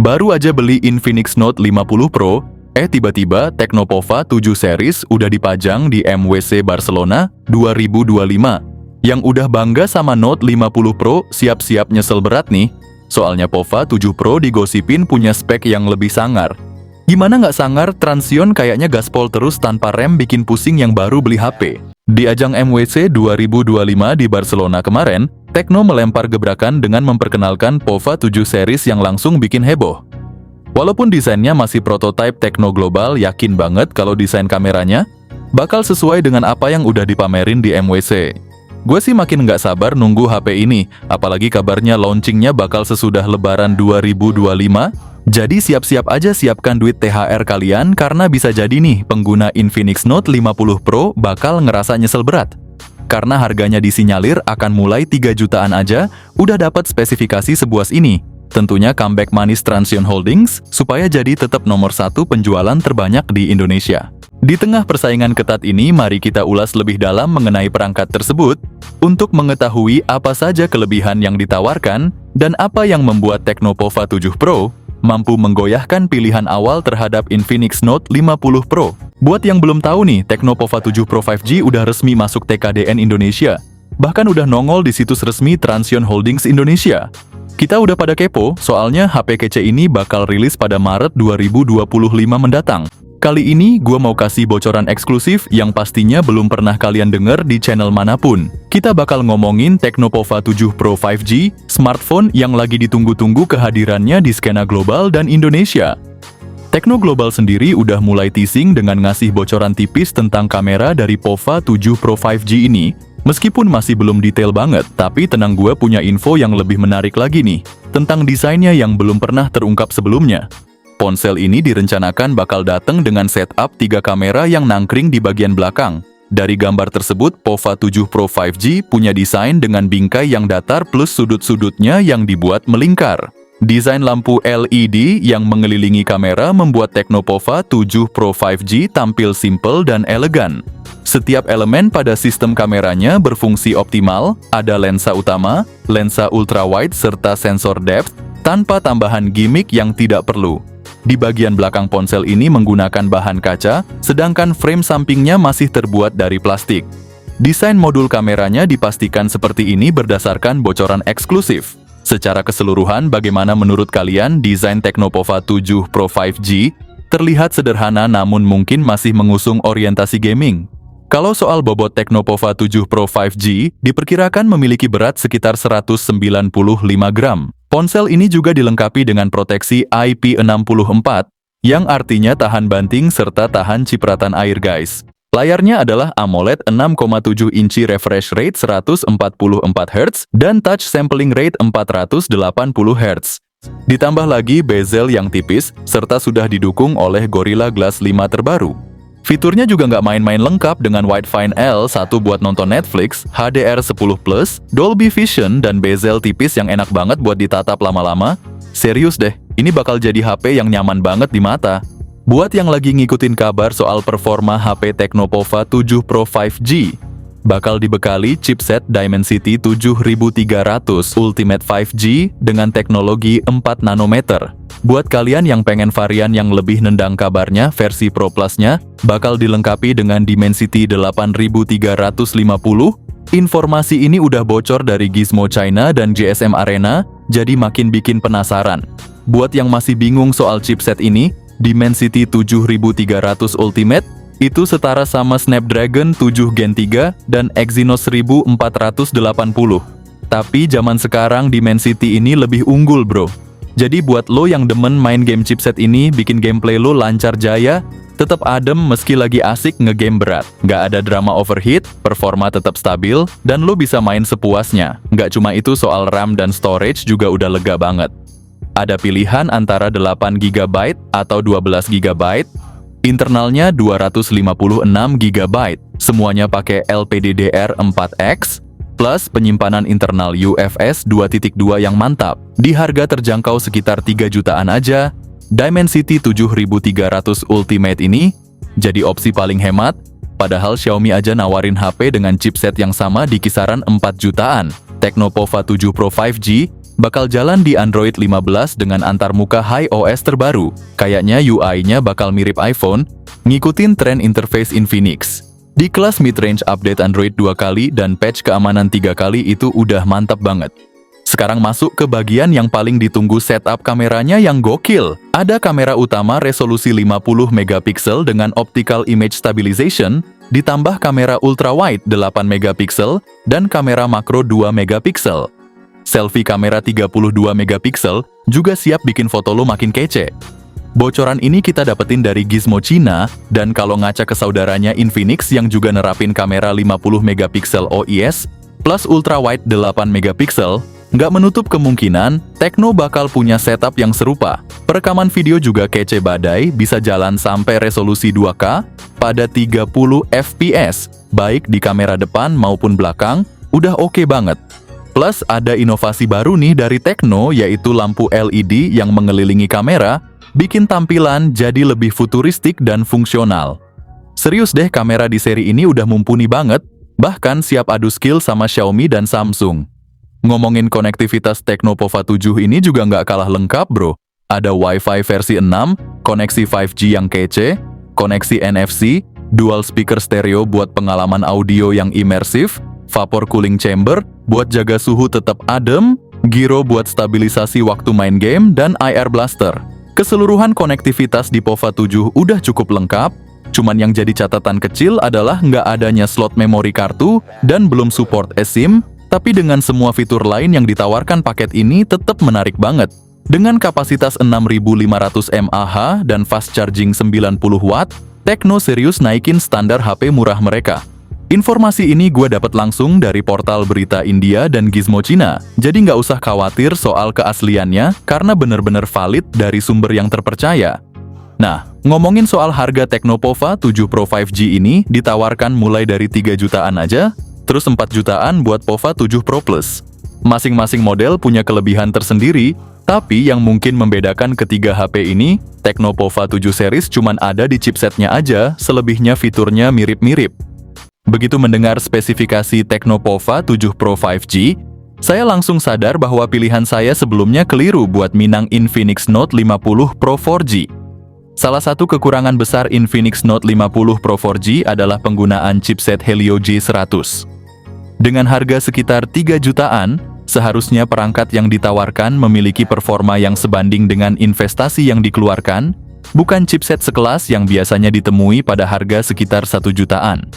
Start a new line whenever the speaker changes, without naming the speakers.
Baru aja beli Infinix Note 50 Pro, tiba-tiba Tecnopova 7 series udah dipajang di MWC Barcelona 2025. Yang udah bangga sama Note 50 Pro siap-siap nyesel berat nih, soalnya Pova 7 Pro digosipin punya spek yang lebih sangar. Gimana nggak sangar, Transsion kayaknya gaspol terus tanpa rem bikin pusing yang baru beli HP. Di ajang MWC 2025 di Barcelona kemarin, Tecno melempar gebrakan dengan memperkenalkan Pova 7 series yang langsung bikin heboh. Walaupun desainnya masih prototipe Tecno Global, yakin banget kalau desain kameranya bakal sesuai dengan apa yang udah dipamerin di MWC. Gue sih makin nggak sabar nunggu HP ini, apalagi kabarnya launchingnya bakal sesudah Lebaran 2025. Jadi siap-siap aja siapkan duit THR kalian karena bisa jadi nih pengguna Infinix Note 50 Pro bakal ngerasa nyesel berat. Karena harganya disinyalir akan mulai 3 jutaan aja, udah dapat spesifikasi sebuas ini. Tentunya comeback manis Transsion Holdings supaya jadi tetap nomor 1 penjualan terbanyak di Indonesia. Di tengah persaingan ketat ini, mari kita ulas lebih dalam mengenai perangkat tersebut untuk mengetahui apa saja kelebihan yang ditawarkan dan apa yang membuat Tecnopova 7 Pro mampu menggoyahkan pilihan awal terhadap Infinix Note 50 Pro. Buat yang belum tahu nih, Tecnopova 7 Pro 5G udah resmi masuk TKDN Indonesia. Bahkan udah nongol di situs resmi Transsion Holdings Indonesia. Kita udah pada kepo, soalnya HP kece ini bakal rilis pada Maret 2025 mendatang. Kali ini gue mau kasih bocoran eksklusif yang pastinya belum pernah kalian denger di channel manapun. Kita bakal ngomongin Tecnopova 7 Pro 5G, smartphone yang lagi ditunggu-tunggu kehadirannya di skena global dan Indonesia. Tecno Global sendiri udah mulai teasing dengan ngasih bocoran tipis tentang kamera dari Pova 7 Pro 5G ini. Meskipun masih belum detail banget, tapi tenang, gue punya info yang lebih menarik lagi nih, tentang desainnya yang belum pernah terungkap sebelumnya. Ponsel ini direncanakan bakal datang dengan setup 3 kamera yang nangkring di bagian belakang. Dari gambar tersebut, Pova 7 Pro 5G punya desain dengan bingkai yang datar plus sudut-sudutnya yang dibuat melingkar. Desain lampu LED yang mengelilingi kamera membuat Tecnopova 7 Pro 5G tampil simple dan elegan. Setiap elemen pada sistem kameranya berfungsi optimal, ada lensa utama, lensa ultrawide serta sensor depth, tanpa tambahan gimmick yang tidak perlu. Di bagian belakang ponsel ini menggunakan bahan kaca, sedangkan frame sampingnya masih terbuat dari plastik. Desain modul kameranya dipastikan seperti ini berdasarkan bocoran eksklusif. Secara keseluruhan, bagaimana menurut kalian desain Tecnopova 7 Pro 5G? Terlihat sederhana namun mungkin masih mengusung orientasi gaming. Kalau soal bobot Tecnopova 7 Pro 5G, diperkirakan memiliki berat sekitar 195 gram. Ponsel ini juga dilengkapi dengan proteksi IP64, yang artinya tahan banting serta tahan cipratan air guys. Layarnya adalah AMOLED 6,7 inci refresh rate 144 Hz dan touch sampling rate 480 Hz. Ditambah lagi bezel yang tipis, serta sudah didukung oleh Gorilla Glass 5 terbaru. Fiturnya juga nggak main-main, lengkap dengan Widefine L1 buat nonton Netflix, HDR10+, Dolby Vision, dan bezel tipis yang enak banget buat ditatap lama-lama. Serius deh, ini bakal jadi HP yang nyaman banget di mata. Buat yang lagi ngikutin kabar soal performa HP Tecnopova 7 Pro 5G, bakal dibekali chipset Dimensity 7300 Ultimate 5G dengan teknologi 4 nanometer. Buat kalian yang pengen varian yang lebih nendang, kabarnya versi Pro Plus-nya bakal dilengkapi dengan Dimensity 8350. Informasi ini udah bocor dari Gizmo China dan GSM Arena, jadi makin bikin penasaran. Buat yang masih bingung soal chipset ini, Dimensity 7300 Ultimate itu setara sama Snapdragon 7 Gen 3 dan Exynos 1480. Tapi zaman sekarang Dimensity ini lebih unggul bro. Jadi buat lo yang demen main game, chipset ini bikin gameplay lo lancar jaya, tetap adem meski lagi asik ngegame berat. Nggak ada drama overheat, performa tetap stabil, dan lo bisa main sepuasnya. Nggak cuma itu, soal RAM dan storage juga udah lega banget. Ada pilihan antara 8 GB atau 12 GB, internalnya 256 GB, semuanya pakai LPDDR4X, plus penyimpanan internal UFS 2.2 yang mantap. Di harga terjangkau sekitar 3 jutaan aja, Dimensity 7300 Ultimate ini jadi opsi paling hemat, padahal Xiaomi aja nawarin HP dengan chipset yang sama di kisaran 4 jutaan. Tecnopova 7 Pro 5G Bakal jalan di Android 15 dengan antarmuka HiOS terbaru. Kayaknya UI-nya bakal mirip iPhone, ngikutin tren interface Infinix. Di kelas mid-range update Android 2 kali dan patch keamanan 3 kali itu udah mantap banget. Sekarang masuk ke bagian yang paling ditunggu, setup kameranya yang gokil. Ada kamera utama resolusi 50 megapiksel dengan optical image stabilization, ditambah kamera ultrawide 8 megapiksel dan kamera makro 2 megapiksel. Selfie kamera 32 megapiksel juga siap bikin foto lo makin kece. Bocoran ini kita dapetin dari Gizmo Cina, dan kalau ngaca ke saudaranya Infinix yang juga nerapin kamera 50 megapiksel OIS plus ultrawide 8 megapiksel, nggak menutup kemungkinan Tecno bakal punya setup yang serupa. Perekaman video juga kece badai, bisa jalan sampai resolusi 2K pada 30 fps, baik di kamera depan maupun belakang, udah oke banget. Plus ada inovasi baru nih dari Tecno, yaitu lampu LED yang mengelilingi kamera, bikin tampilan jadi lebih futuristik dan fungsional. Serius deh, kamera di seri ini udah mumpuni banget, bahkan siap adu skill sama Xiaomi dan Samsung. Ngomongin konektivitas Tecno Pova 7 ini juga nggak kalah lengkap bro. Ada Wi-Fi versi 6, koneksi 5G yang kece, koneksi NFC, dual speaker stereo buat pengalaman audio yang imersif, vapor cooling chamber buat jaga suhu tetap adem, gyro buat stabilisasi waktu main game, dan IR blaster. Keseluruhan konektivitas di Pova 7 udah cukup lengkap, cuman yang jadi catatan kecil adalah nggak adanya slot memori kartu dan belum support eSIM, tapi dengan semua fitur lain yang ditawarkan paket ini tetap menarik banget. Dengan kapasitas 6500 mAh dan fast charging 90 Watt, Tecno serius naikin standar HP murah mereka. Informasi ini gue dapat langsung dari portal berita India dan Gizmo Cina, jadi nggak usah khawatir soal keasliannya karena bener-bener valid dari sumber yang terpercaya. Nah, ngomongin soal harga Tecno Pova 7 Pro 5G ini ditawarkan mulai dari 3 jutaan aja, terus 4 jutaan buat Pova 7 Pro Plus. Masing-masing model punya kelebihan tersendiri, tapi yang mungkin membedakan ketiga HP ini, Tecno Pova 7 series cuman ada di chipsetnya aja, selebihnya fiturnya mirip-mirip. Begitu mendengar spesifikasi Tecno Pova 7 Pro 5G, saya langsung sadar bahwa pilihan saya sebelumnya keliru buat minang Infinix Note 50 Pro 4G. Salah satu kekurangan besar Infinix Note 50 Pro 4G adalah penggunaan chipset Helio G100. Dengan harga sekitar 3 jutaan, seharusnya perangkat yang ditawarkan memiliki performa yang sebanding dengan investasi yang dikeluarkan, bukan chipset sekelas yang biasanya ditemui pada harga sekitar 1 jutaan.